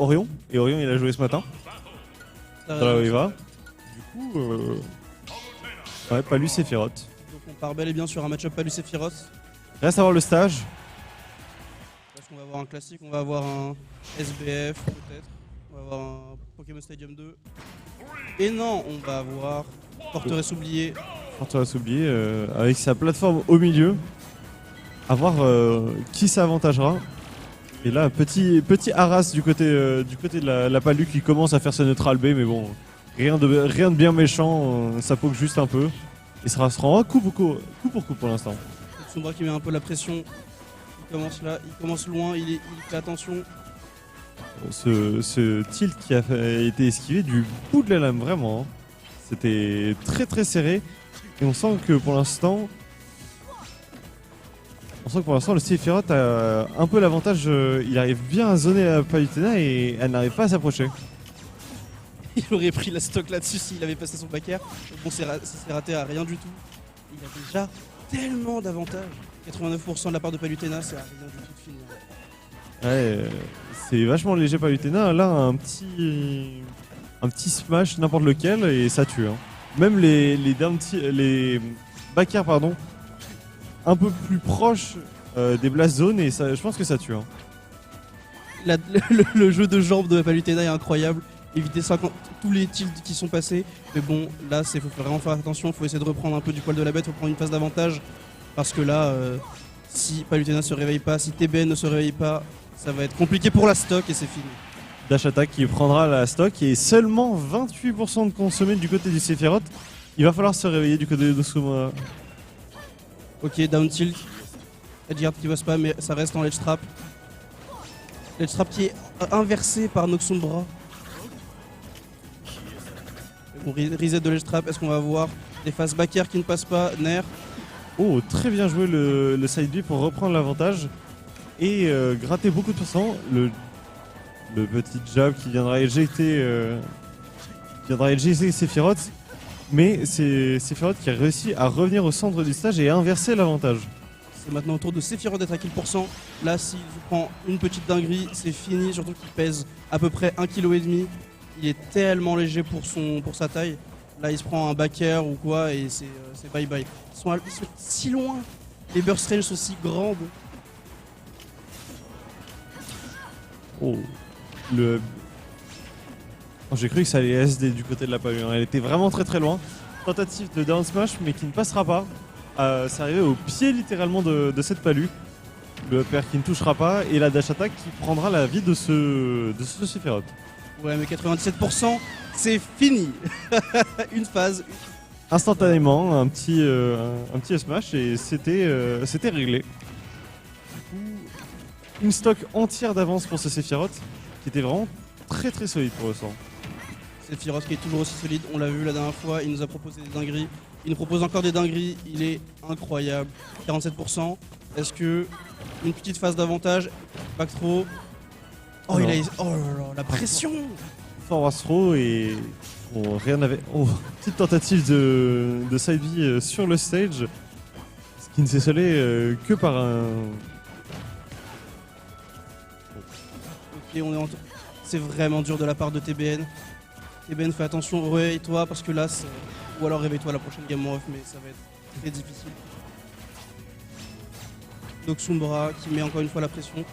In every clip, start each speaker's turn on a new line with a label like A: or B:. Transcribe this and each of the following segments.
A: Orion. Et Orion, il a joué ce matin. Là où il va. Du coup, ouais, Palus Sephiroth.
B: Donc on part bel et bien sur un match-up Palus Sephiroth.
A: Reste à voir le stage.
B: Est-ce qu'on va avoir un classique, on va avoir un SBF peut-être. On va avoir un Pokémon Stadium 2. Et non, on va avoir Forteresse oubliée.
A: Forteresse oubliée, avec sa plateforme au milieu. À voir qui s'avantagera. Et là, petit harass du côté de la Palu qui commence à faire sa neutral B, mais bon, rien de bien méchant, ça poke juste un peu. Et ça se rend coup pour coup pour l'instant.
B: Sombra qui met un peu la pression. Il commence là, il commence loin, il fait attention.
A: Ce tilt qui a été esquivé du bout de la lame, vraiment. Hein. C'était très très serré. Et on sent que pour l'instant, le Sephiroth a un peu l'avantage. Il arrive bien à zoner la Palutena et elle n'arrive pas à s'approcher.
B: Il aurait pris la stock là-dessus s'il avait passé son back air. Bon, ça s'est raté à rien du tout. Il a déjà tellement d'avantages. 89% de la part de Palutena, c'est à rien du tout de finir.
A: Ouais, c'est vachement léger Palutena. Là, un petit smash, n'importe lequel, et ça tue. Hein. Même les back air, pardon, un peu plus proches des blast zones, et ça, je pense que ça tue. Hein.
B: Le jeu de jambes de Palutena est incroyable. Éviter tous les tilts qui sont passés. Mais bon, là, il faut vraiment faire attention. Il faut essayer de reprendre un peu du poil de la bête. Il faut prendre une phase d'avantage. Parce que là, si Palutena se réveille pas, si TBN ne se réveille pas, ça va être compliqué pour la stock et c'est fini.
A: Dash attack qui prendra la stock et seulement 28% de consommé du côté du Sephiroth. Il va falloir se réveiller du côté de Nosuma.
B: Ok, down tilt. Edgeguard qui va spam, mais ça reste en ledge trap. Ledge trap qui est inversé par Noxumbra. Bon, reset de ledge trap, est-ce qu'on va avoir des phases back air qui ne passent pas? Nair.
A: Oh, très bien joué le side B pour reprendre l'avantage et gratter beaucoup de pourcents. Le petit jab qui viendra éjecter Sephiroth, mais c'est Sephiroth qui a réussi à revenir au centre du stage et à inverser l'avantage.
B: C'est maintenant au tour de Sephiroth d'être à kill %. Là, s'il prend une petite dinguerie, c'est fini, surtout qu'il pèse à peu près 1,5 kg. Il est tellement léger pour sa taille. Là, il se prend un back air ou quoi et c'est bye bye. Ils sont si loin. Les burst range sont si grandes.
A: Oh, j'ai cru que ça allait SD du côté de la Palu. Hein. Elle était vraiment très très loin. Tentative de down smash, mais qui ne passera pas. C'est arrivé au pied littéralement de cette Palu. Le upper qui ne touchera pas et la dash attack qui prendra la vie de ce Sephiroth.
B: Ouais, mais 97%, c'est fini. Une phase.
A: Instantanément, un petit smash et c'était réglé. Du coup, une stock entière d'avance pour ce Sephiroth qui était vraiment très très solide pour le sang.
B: Sephiroth qui est toujours aussi solide, on l'a vu la dernière fois, il nous a proposé des dingueries. Il nous propose encore des dingueries, il est incroyable. 47%. Est-ce que une petite phase d'avantage? Back throw. Oh,
A: non.
B: oh là là, la pression!
A: Forward throw et bon, rien n'avait. Oh, petite tentative de side B sur le stage, ce qui ne s'est soldé que par un.
B: Ok, c'est vraiment dur de la part de TBN. TBN, fais attention, réveille-toi parce que là, ou alors réveille-toi à la prochaine game off, mais ça va être très difficile. Noxumbra qui met encore une fois la pression.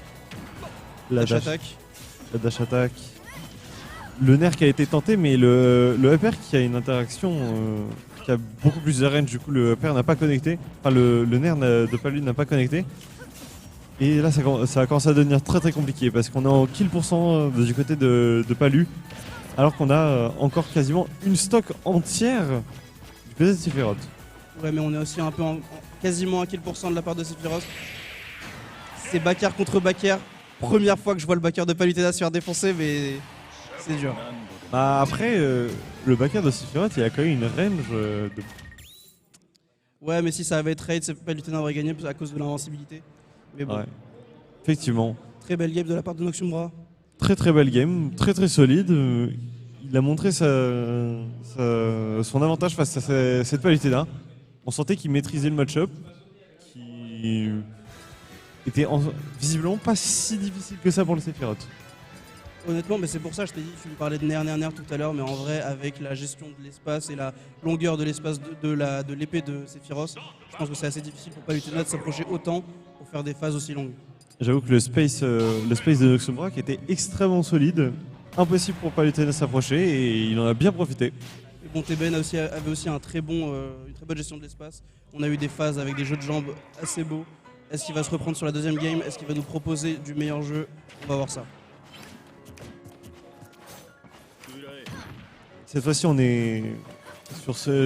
A: La
B: dash attack.
A: La dash attack. Le nerf qui a été tenté, mais le upper qui a une interaction qui a beaucoup plus de range, du coup le upper n'a pas connecté. Enfin, le nerf de Palu n'a pas connecté. Et là, ça a commencé à devenir très très compliqué parce qu'on est en kill % du côté de Palu, alors qu'on a encore quasiment une stock entière du côté de Sephiroth.
B: Ouais, mais on est aussi un peu quasiment à kill % de la part de Sephiroth. C'est backer contre backer. Première fois que je vois le backer de Palutena se faire défoncer, mais c'est dur.
A: Bah après, le backer de Sephiroth, il a quand même une range de...
B: Ouais, mais si ça avait été raid, Palutena aurait gagné à cause de l'invincibilité. Mais bon.
A: Ouais. Effectivement.
B: Très belle game de la part de Noxumbra.
A: Très très belle game, très très solide. Il a montré son avantage face à cette Palutena. On sentait qu'il maîtrisait le match-up, qui était visiblement pas si difficile que ça pour le Sephiroth.
B: Honnêtement, mais c'est pour ça que je t'ai dit, tu me parlais de Nair tout à l'heure, mais en vrai, avec la gestion de l'espace et la longueur de l'espace de l'épée de Sephiroth, je pense que c'est assez difficile pour Palutena de s'approcher autant pour faire des phases aussi longues.
A: J'avoue que le space de Noxomura qui était extrêmement solide, impossible pour Palutena de s'approcher et il en a bien profité.
B: Et bon, TBN avait aussi une très bonne gestion de l'espace. On a eu des phases avec des jeux de jambes assez beaux. Est-ce qu'il va se reprendre sur la deuxième game? Est-ce qu'il va nous proposer du meilleur jeu? On va voir ça.
A: Cette fois-ci, on est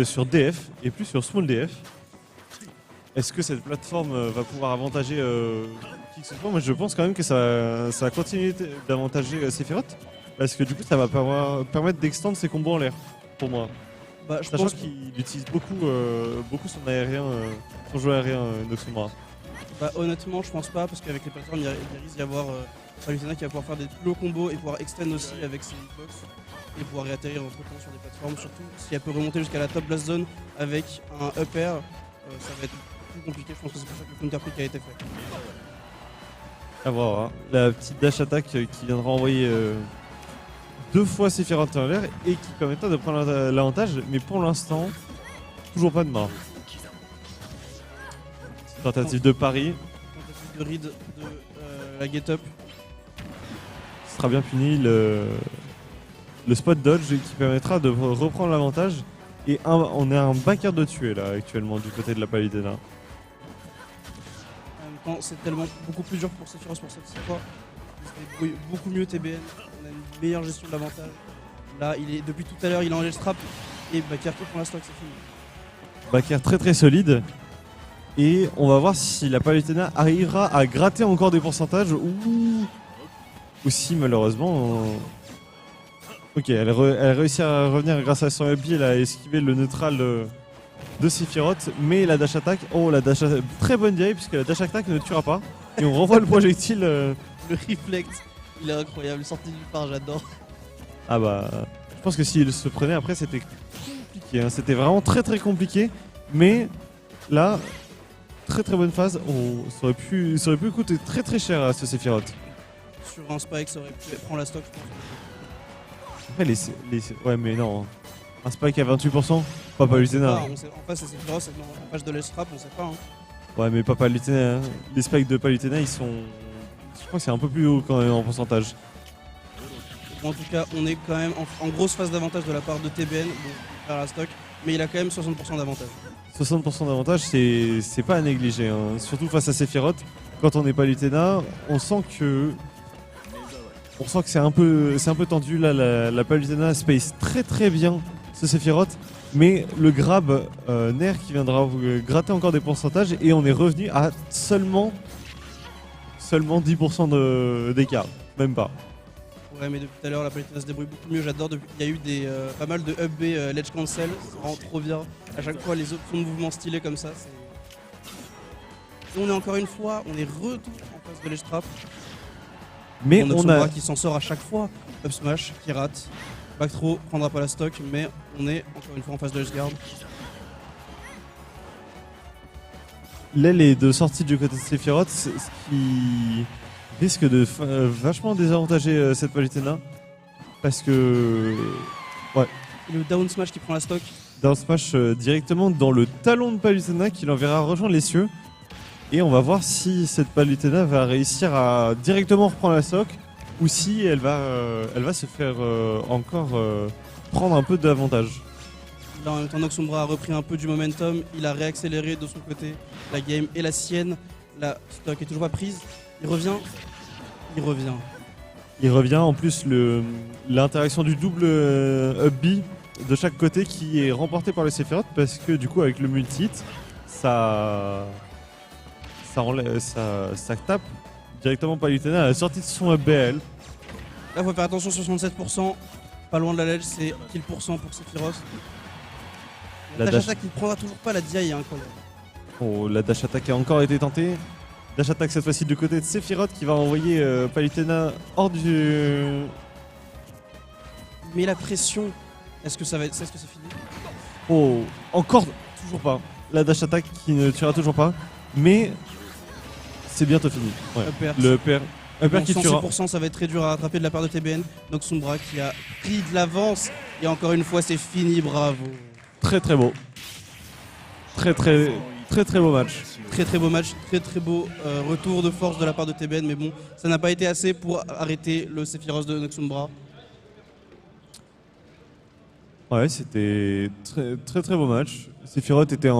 A: sur DF et plus sur Small DF. Est-ce que cette plateforme va pouvoir avantager qui que ce soit? Moi, je pense quand même que ça va continuer d'avantager Sephiroth parce que du coup, ça va permettre d'extendre ses combos en l'air pour moi.
B: Bah, je
A: Sachant
B: pense
A: qu'il utilise beaucoup son aérien, son jeu aérien Noxomura.
B: Bah, honnêtement, je pense pas, parce qu'avec les plateformes, il risque d'y avoir Palutena qui va pouvoir faire des plus hauts combos et pouvoir extend aussi avec ses hitbox et pouvoir réatterrir entre temps sur des plateformes. Surtout si elle peut remonter jusqu'à la top blast zone avec un up air, ça va être plus compliqué. Je pense que c'est pour ça que le counter pick a été fait.
A: À voir, hein. La petite dash attack qui viendra envoyer 2 fois Sephiroth en l'air et qui permettra de prendre l'avantage, mais pour l'instant, toujours pas de mort. Tentative de pari.
B: Tentative de read de la get up.
A: Ce sera bien puni le spot dodge qui permettra de reprendre l'avantage. Et on est un backer de tuer là actuellement du côté de la Palutena.
B: En même temps, c'est tellement beaucoup plus dur pour Sephiroth pour cette fois. Il se débrouille beaucoup mieux TBN. On a une meilleure gestion de l'avantage. Là, depuis tout à l'heure, il est en ledge trap. Et Bakker qui prend la stock, c'est fini.
A: Backer très très solide. Et on va voir si la Palutena arrivera à gratter encore des pourcentages ou si malheureusement... Ok, elle réussit à revenir grâce à son up-B, elle a esquivé le neutral de Sephiroth, mais la dash attack, très bonne DI puisque la dash attack ne tuera pas. Et on renvoie le projectile.
B: Le reflect, il est incroyable, sorti du part, j'adore.
A: Ah bah, je pense que s'il se prenait après c'était compliqué, hein. C'était vraiment très très compliqué, mais là... Très très bonne phase, ça aurait pu coûter très très cher à ce Sephiroth.
B: Sur un spike, ça aurait pu prendre la stock, je pense.
A: Après, ouais, mais non. Un spike à 28%, pas Palutena.
B: En face, c'est Sephiroth, c'est en face de l'Estrap, on sait pas. Hein.
A: Ouais, mais pas Palutena. Hein. Les spikes de Palutena, ils sont. Je crois que c'est un peu plus haut quand même en pourcentage.
B: En tout cas, on est quand même en grosse phase d'avantage de la part de TBN, donc faire la stock, mais il a quand même 60% d'avantage.
A: 60% d'avantage, c'est pas à négliger, hein. Surtout face à Sephiroth. Quand on n'est pas Palutena, on sent que c'est un peu tendu. Là, la Palutena space très très bien ce Sephiroth, mais le grab Nair qui viendra gratter encore des pourcentages et on est revenu à seulement 10% d'écart, même pas.
B: Ouais, mais depuis tout à l'heure, la Palutena se débrouille beaucoup mieux. J'adore. Il y a eu pas mal de up B ledge cancel. C'est vraiment trop bien. À chaque fois, les options de mouvement stylées comme ça. Et on est encore une fois, on est retour en face de ledge trap.
A: Mais on a
B: qui s'en sort à chaque fois. Up smash qui rate. Back throw prendra pas la stock, mais on est encore une fois en face de ledge guard.
A: l'aile est de sortie du côté de Sephiroth, ce qui risque de vachement désavantager cette Palutena. Parce que... Ouais.
B: Et le down smash qui prend la stock.
A: Down smash directement dans le talon de Palutena qui l'enverra rejoindre les cieux. Et on va voir si cette Palutena va réussir à directement reprendre la stock ou si elle va se faire encore prendre un peu d'avantage.
B: Là en même temps Noxomura a repris un peu du momentum, il a réaccéléré de son côté la game et la sienne. La stock est toujours pas prise, il revient.
A: Il revient, en plus l'interaction du double up B de chaque côté qui est remporté par le Sephiroth parce que du coup avec le multi-hit, ça tape directement Palutena à la sortie de son up BL.
B: Là faut faire attention, 67%, pas loin de la ledge, c'est kill % pour Sephiroth. La dash attack il prendra toujours pas, la DI est incroyable.
A: Oh, la dash attack a encore été tentée. Dash attack cette fois-ci du côté de Sephiroth qui va envoyer Palutena hors du...
B: Mais la pression, est-ce que c'est fini?
A: Oh, encore, toujours pas. La dash attack qui ne tuera toujours pas. Mais c'est bientôt fini. Ouais.
B: Upper.
A: Le upper Upper
B: Bon,
A: qui tuera.
B: 106%, ça va être très dur à rattraper de la part de TBN. Noxumbra qui a pris de l'avance. Et encore une fois, c'est fini, bravo.
A: Très très beau. Très beau match.
B: Très très beau match, très beau retour de force de la part de TBN. Mais bon, ça n'a pas été assez pour arrêter le Sephiroth de Noxumbra.
A: Ouais, c'était très beau match. Sephiroth était